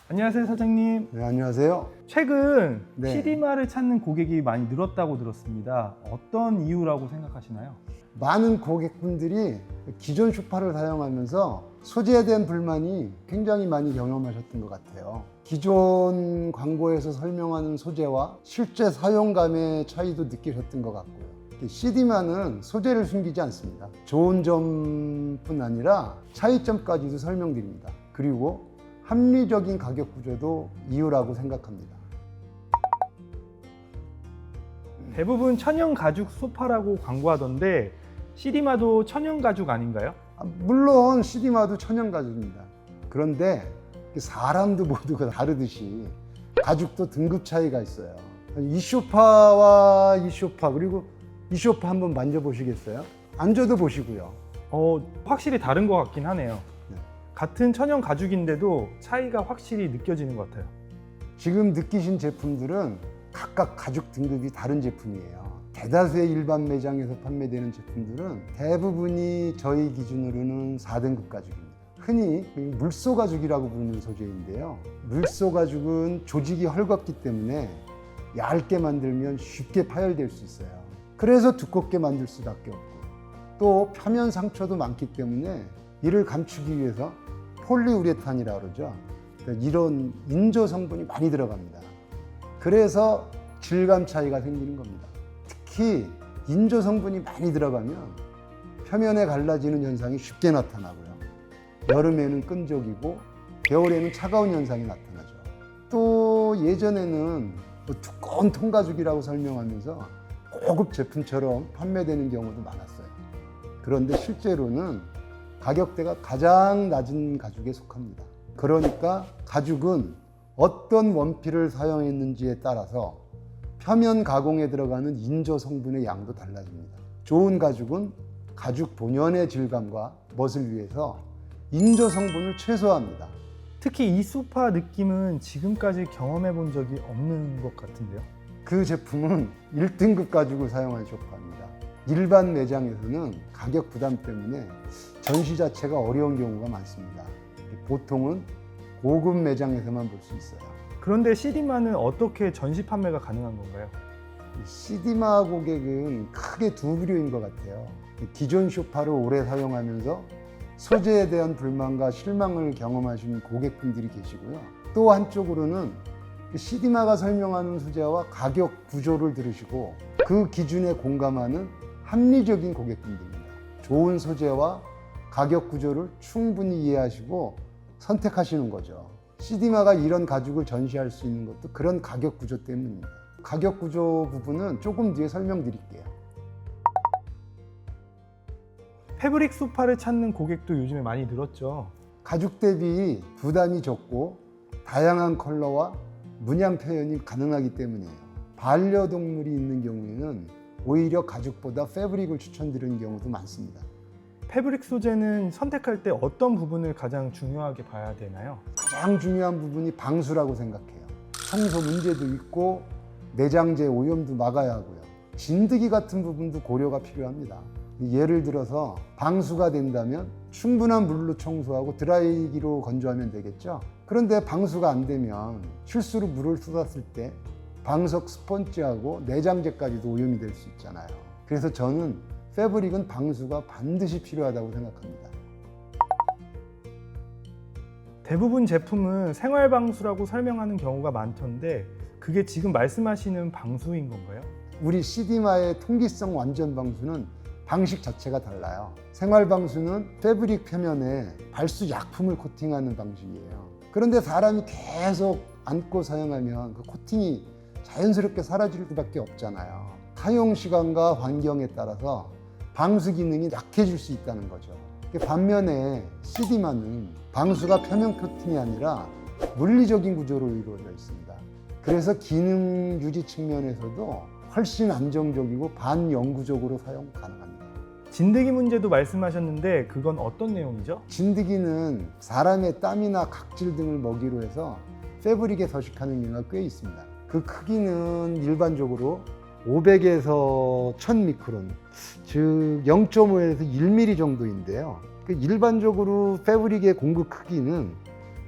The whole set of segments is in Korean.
안녕하세요, 사장님. 네, 안녕하세요. 최근 네. CD마를 찾는 고객이 많이 늘었다고 들었습니다. 어떤 이유라고 생각하시나요? 많은 고객분들이 기존 쇼파를 사용하면서 소재에 대한 불만이 굉장히 많이 경험하셨던 것 같아요. 기존 광고에서 설명하는 소재와 실제 사용감의 차이도 느끼셨던 것 같고요. CD마는 소재를 숨기지 않습니다. 좋은 점뿐 아니라 차이점까지도 설명드립니다. 그리고 합리적인 가격 구조도 이유라고 생각합니다. 대부분 천연 가죽 소파라고 광고하던데 CD마도 천연 가죽 아닌가요? 물론 CD마도 천연 가죽입니다. 그런데 사람도 모두가 다르듯이 가죽도 등급 차이가 있어요. 이 소파와 이 소파, 그리고 이 소파 한번 만져보시겠어요? 앉아도 보시고요. 확실히 다른 것 같긴 하네요. 네. 같은 천연 가죽인데도 차이가 확실히 느껴지는 것 같아요. 지금 느끼신 제품들은 각각 가죽 등급이 다른 제품이에요. 대다수의 일반 매장에서 판매되는 제품들은 대부분이 저희 기준으로는 4등급 가죽입니다. 흔히 물소 가죽이라고 부르는 소재인데요. 물소 가죽은 조직이 헐겁기 때문에 얇게 만들면 쉽게 파열될 수 있어요. 그래서 두껍게 만들 수밖에 없고, 또 표면 상처도 많기 때문에 이를 감추기 위해서 폴리우레탄이라고 그러죠. 이런 인조 성분이 많이 들어갑니다. 그래서 질감 차이가 생기는 겁니다. 특히 인조 성분이 많이 들어가면 표면에 갈라지는 현상이 쉽게 나타나고요. 여름에는 끈적이고 겨울에는 차가운 현상이 나타나죠. 또 예전에는 두꺼운 통가죽이라고 설명하면서 고급 제품처럼 판매되는 경우도 많았어요. 그런데 실제로는 가격대가 가장 낮은 가죽에 속합니다. 그러니까 가죽은 어떤 원피를 사용했는지에 따라서 표면 가공에 들어가는 인조 성분의 양도 달라집니다. 좋은 가죽은 가죽 본연의 질감과 멋을 위해서 인조 성분을 최소화합니다. 특히 이 소파 느낌은 지금까지 경험해 본 적이 없는 것 같은데요. 그 제품은 1등급 가죽을 사용한 소파입니다. 일반 매장에서는 가격 부담 때문에 전시 자체가 어려운 경우가 많습니다. 보통은 고급 매장에서만 볼 수 있어요. 그런데 CD마는 어떻게 전시 판매가 가능한 건가요? CD마 고객은 크게 두 부류인 것 같아요. 기존 소파를 오래 사용하면서 소재에 대한 불만과 실망을 경험하신 고객분들이 계시고요. 또 한쪽으로는 CD마가 설명하는 소재와 가격 구조를 들으시고 그 기준에 공감하는 합리적인 고객분들입니다. 좋은 소재와 가격 구조를 충분히 이해하시고 선택하시는 거죠. CD마가 이런 가죽을 전시할 수 있는 것도 그런 가격 구조 때문입니다. 가격 구조 부분은 조금 뒤에 설명드릴게요. 패브릭 소파를 찾는 고객도 요즘에 많이 늘었죠. 가죽 대비 부담이 적고 다양한 컬러와 문양 표현이 가능하기 때문이에요. 반려동물이 있는 경우에는 오히려 가죽보다 패브릭을 추천드리는 경우도 많습니다. 패브릭 소재는 선택할 때 어떤 부분을 가장 중요하게 봐야 되나요? 가장 중요한 부분이 방수라고 생각해요. 청소 문제도 있고 내장재 오염도 막아야 하고요. 진드기 같은 부분도 고려가 필요합니다. 예를 들어서 방수가 된다면 충분한 물로 청소하고 드라이기로 건조하면 되겠죠. 그런데 방수가 안 되면 실수로 물을 쏟았을 때 방석 스펀지하고 내장재까지도 오염이 될 수 있잖아요. 그래서 저는 패브릭은 방수가 반드시 필요하다고 생각합니다. 대부분 제품은 생활 방수라고 설명하는 경우가 많던데 그게 지금 말씀하시는 방수인 건가요? 우리 CD마의 통기성 완전 방수는 방식 자체가 달라요. 생활 방수는 패브릭 표면에 발수 약품을 코팅하는 방식이에요. 그런데 사람이 계속 안고 사용하면 그 코팅이 자연스럽게 사라질 수밖에 없잖아요. 사용 시간과 환경에 따라서 방수 기능이 약해질 수 있다는 거죠. 반면에 CD마는 방수가 표면 코팅이 아니라 물리적인 구조로 이루어져 있습니다. 그래서 기능 유지 측면에서도 훨씬 안정적이고 반영구적으로 사용 가능합니다. 진드기 문제도 말씀하셨는데 그건 어떤 내용이죠? 진드기는 사람의 땀이나 각질 등을 먹이로 해서 패브릭에 서식하는 경우가 꽤 있습니다. 그 크기는 일반적으로 500에서 1000미크론, 즉 0.5에서 1mm 정도인데요. 일반적으로 패브릭의 공급 크기는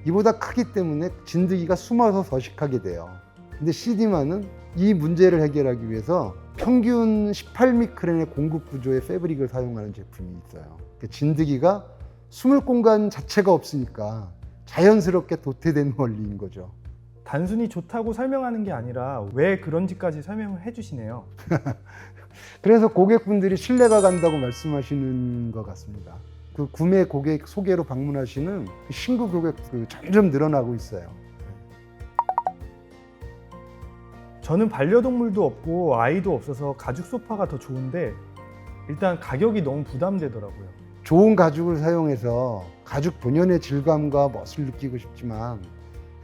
이보다 크기 때문에 진드기가 숨어서 서식하게 돼요. 근데 CD만은 이 문제를 해결하기 위해서 평균 18미크론의 공급 구조의 패브릭을 사용하는 제품이 있어요. 진드기가 숨을 공간 자체가 없으니까 자연스럽게 도태된 원리인 거죠. 단순히 좋다고 설명하는 게 아니라 왜 그런지까지 설명을 해주시네요. 그래서 고객분들이 신뢰가 간다고 말씀하시는 것 같습니다. 그 구매 고객 소개로 방문하시는 신규 고객들 점점 늘어나고 있어요. 저는 반려동물도 없고 아이도 없어서 가죽 소파가 더 좋은데 일단 가격이 너무 부담되더라고요. 좋은 가죽을 사용해서 가죽 본연의 질감과 멋을 느끼고 싶지만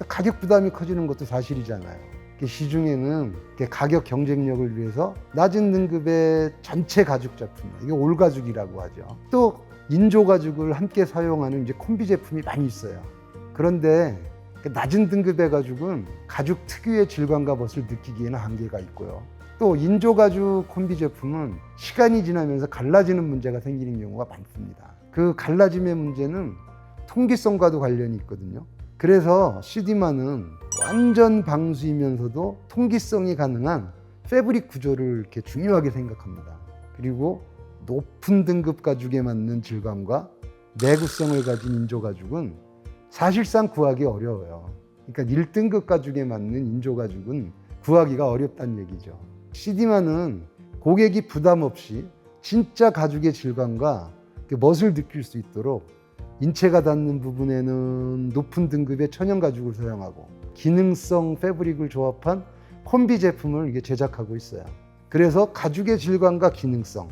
가격 부담이 커지는 것도 사실이잖아요. 시중에는 가격 경쟁력을 위해서 낮은 등급의 전체 가죽 제품, 이게 올가죽이라고 하죠. 또 인조 가죽을 함께 사용하는 이제 콤비 제품이 많이 있어요. 그런데 낮은 등급의 가죽은 가죽 특유의 질감과 멋을 느끼기에는 한계가 있고요. 또 인조 가죽 콤비 제품은 시간이 지나면서 갈라지는 문제가 생기는 경우가 많습니다. 그 갈라짐의 문제는 통기성과도 관련이 있거든요. 그래서 CD만은 완전 방수이면서도 통기성이 가능한 패브릭 구조를 이렇게 중요하게 생각합니다. 그리고 높은 등급 가죽에 맞는 질감과 내구성을 가진 인조 가죽은 사실상 구하기 어려워요. 그러니까 1등급 가죽에 맞는 인조 가죽은 구하기가 어렵다는 얘기죠. CD만은 고객이 부담 없이 진짜 가죽의 질감과 멋을 느낄 수 있도록 인체가 닿는 부분에는 높은 등급의 천연 가죽을 사용하고 기능성 패브릭을 조합한 콤비 제품을 이게 제작하고 있어요. 그래서 가죽의 질감과 기능성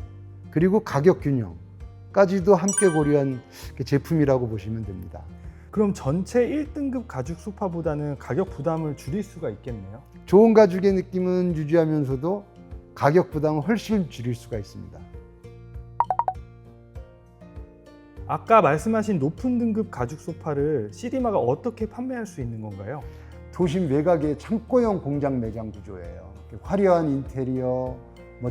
그리고 가격 균형까지도 함께 고려한 제품이라고 보시면 됩니다. 그럼 전체 1등급 가죽 소파보다는 가격 부담을 줄일 수가 있겠네요. 좋은 가죽의 느낌은 유지하면서도 가격 부담을 훨씬 줄일 수가 있습니다. 아까 말씀하신 높은 등급 가죽 소파를 CD마가 어떻게 판매할 수 있는 건가요? 도심 외곽의 창고형 공장 매장 구조예요. 화려한 인테리어,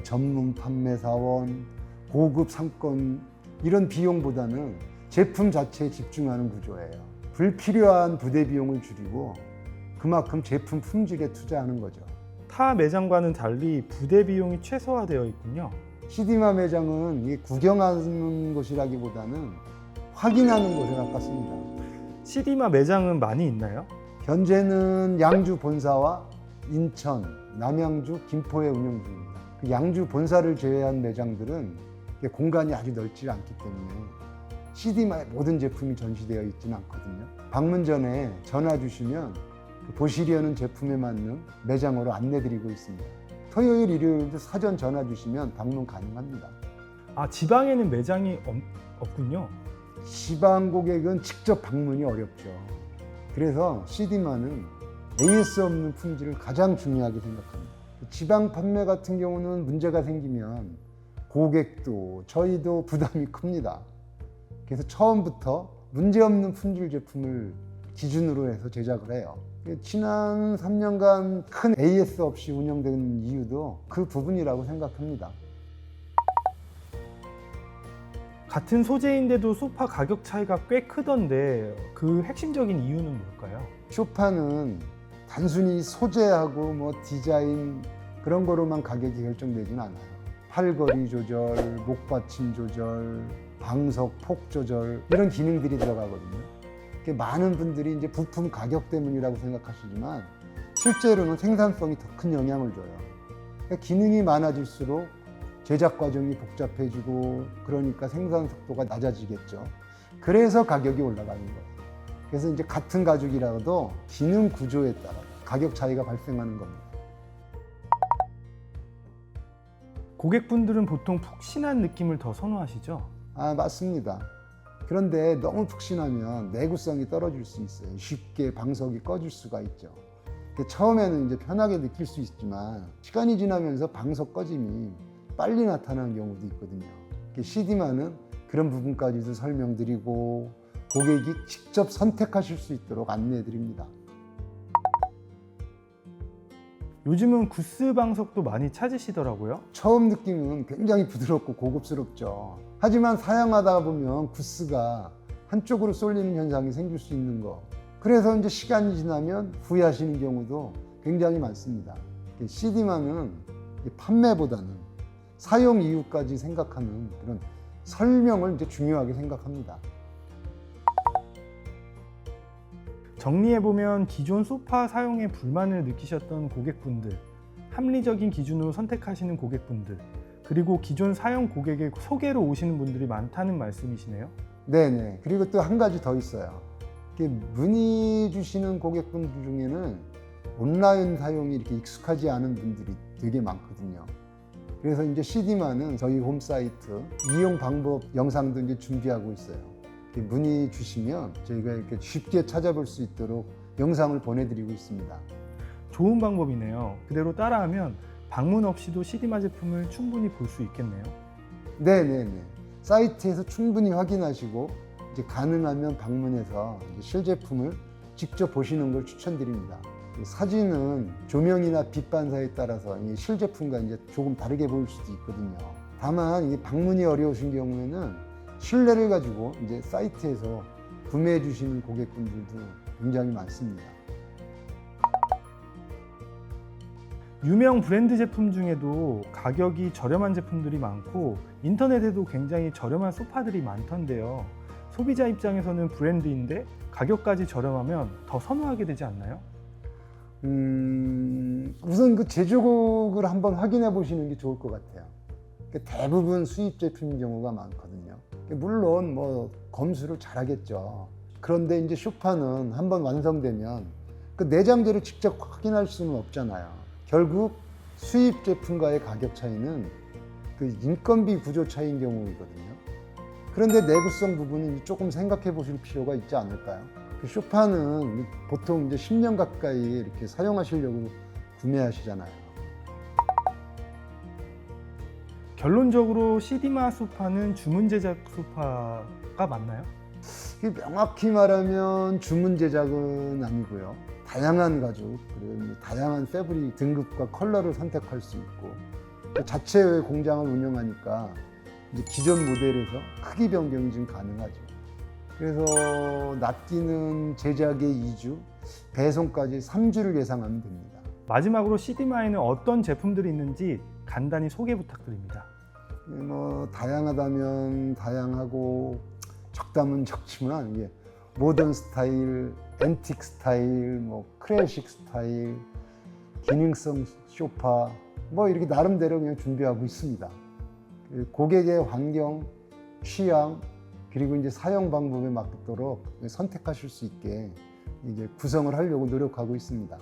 전문 판매 사원, 고급 상권 이런 비용보다는 제품 자체에 집중하는 구조예요. 불필요한 부대 비용을 줄이고 그만큼 제품 품질에 투자하는 거죠. 타 매장과는 달리 부대 비용이 최소화되어 있군요. CD마 매장은 이게 구경하는 곳이라기보다는 확인하는 곳에 가깝습니다. CD마 매장은 많이 있나요? 현재는 양주 본사와 인천, 남양주, 김포에 운영 중입니다. 그 양주 본사를 제외한 매장들은 공간이 아주 넓지 않기 때문에 CD마의 모든 제품이 전시되어 있지는 않거든요. 방문 전에 전화 주시면 보시려는 제품에 맞는 매장으로 안내드리고 있습니다. 토요일, 일요일도 사전 전화 주시면 방문 가능합니다. 아, 지방에는 매장이 없군요. 지방 고객은 직접 방문이 어렵죠. 그래서 CD마는 AS 없는 품질을 가장 중요하게 생각합니다. 지방 판매 같은 경우는 문제가 생기면 고객도 저희도 부담이 큽니다. 그래서 처음부터 문제없는 품질 제품을 기준으로 해서 제작을 해요. 지난 3년간 큰 AS 없이 운영된 이유도 그 부분이라고 생각합니다. 같은 소재인데도 소파 가격 차이가 꽤 크던데 그 핵심적인 이유는 뭘까요? 소파는 단순히 소재하고 디자인 그런 거로만 가격이 결정되진 않아요. 팔걸이 조절, 목받침 조절, 방석, 폭 조절 이런 기능들이 들어가거든요. 많은 분들이 이제 부품 가격 때문이라고 생각하시지만 실제로는 생산성이 더 큰 영향을 줘요. 기능이 많아질수록 제작 과정이 복잡해지고 그러니까 생산 속도가 낮아지겠죠. 그래서 가격이 올라가는 거예요. 그래서 이제 같은 가죽이라도 기능 구조에 따라 가격 차이가 발생하는 겁니다. 고객분들은 보통 푹신한 느낌을 더 선호하시죠? 맞습니다. 그런데 너무 푹신하면 내구성이 떨어질 수 있어요. 쉽게 방석이 꺼질 수가 있죠. 처음에는 이제 편하게 느낄 수 있지만 시간이 지나면서 방석 꺼짐이 빨리 나타나는 경우도 있거든요. CD마는 그런 부분까지도 설명드리고 고객이 직접 선택하실 수 있도록 안내해드립니다. 요즘은 구스 방석도 많이 찾으시더라고요. 처음 느낌은 굉장히 부드럽고 고급스럽죠. 하지만 사용하다 보면 구스가 한쪽으로 쏠리는 현상이 생길 수 있는 거 그래서 이제 시간이 지나면 후회하시는 경우도 굉장히 많습니다. CD만은 판매보다는 사용 이유까지 생각하는 그런 설명을 이제 중요하게 생각합니다. 정리해보면 기존 소파 사용에 불만을 느끼셨던 고객분들, 합리적인 기준으로 선택하시는 고객분들, 그리고 기존 사용 고객의 소개로 오시는 분들이 많다는 말씀이시네요. 네네. 그리고 또 한 가지 더 있어요. 문의 주시는 고객분들 중에는 온라인 사용이 이렇게 익숙하지 않은 분들이 되게 많거든요. 그래서 이제 CD만은 저희 홈사이트 이용 방법 영상도 이제 준비하고 있어요. 문의 주시면 저희가 이렇게 쉽게 찾아볼 수 있도록 영상을 보내드리고 있습니다. 좋은 방법이네요. 그대로 따라하면 방문 없이도 CD마 제품을 충분히 볼 수 있겠네요. 네네네. 사이트에서 충분히 확인하시고 이제 가능하면 방문해서 이제 실제품을 직접 보시는 걸 추천드립니다. 사진은 조명이나 빛 반사에 따라서 이 실제품과 이제 조금 다르게 보일 수도 있거든요. 다만 이 방문이 어려우신 경우에는 신뢰를 가지고 이제 사이트에서 구매해 주시는 고객분들도 굉장히 많습니다. 유명 브랜드 제품 중에도 가격이 저렴한 제품들이 많고 인터넷에도 굉장히 저렴한 소파들이 많던데요. 소비자 입장에서는 브랜드인데 가격까지 저렴하면 더 선호하게 되지 않나요? 우선 그 제조국을 한번 확인해 보시는 게 좋을 것 같아요. 대부분 수입 제품인 경우가 많거든요. 물론 뭐 검수를 잘하겠죠. 그런데 이제 소파는 한번 완성되면 그 내장재를 직접 확인할 수는 없잖아요. 결국 수입 제품과의 가격 차이는 그 인건비 구조 차이인 경우이거든요. 그런데 내구성 부분은 조금 생각해 보실 필요가 있지 않을까요? 그 소파는 보통 이제 10년 가까이 이렇게 사용하시려고 구매하시잖아요. 결론적으로 CD마 소파는 주문 제작 소파가 맞나요? 명확히 말하면 주문 제작은 아니고요. 다양한 가죽, 그리고 다양한 패브릭 등급과 컬러를 선택할 수 있고 또 자체의 공장을 운영하니까 이제 기존 모델에서 크기 변경이 좀 가능하죠. 그래서 납기는 제작에 2주, 배송까지 3주를 예상하면 됩니다. 마지막으로 CD마에는 어떤 제품들이 있는지 간단히 소개 부탁드립니다. 뭐 다양하다면 다양하고 적다면 적지만 이게 모던 스타일, 앤틱 스타일, 뭐 클래식 스타일, 기능성 소파 뭐 이렇게 나름대로 그냥 준비하고 있습니다. 고객의 환경, 취향 그리고 이제 사용 방법에 맞도록 선택하실 수 있게 이제 구성을 하려고 노력하고 있습니다.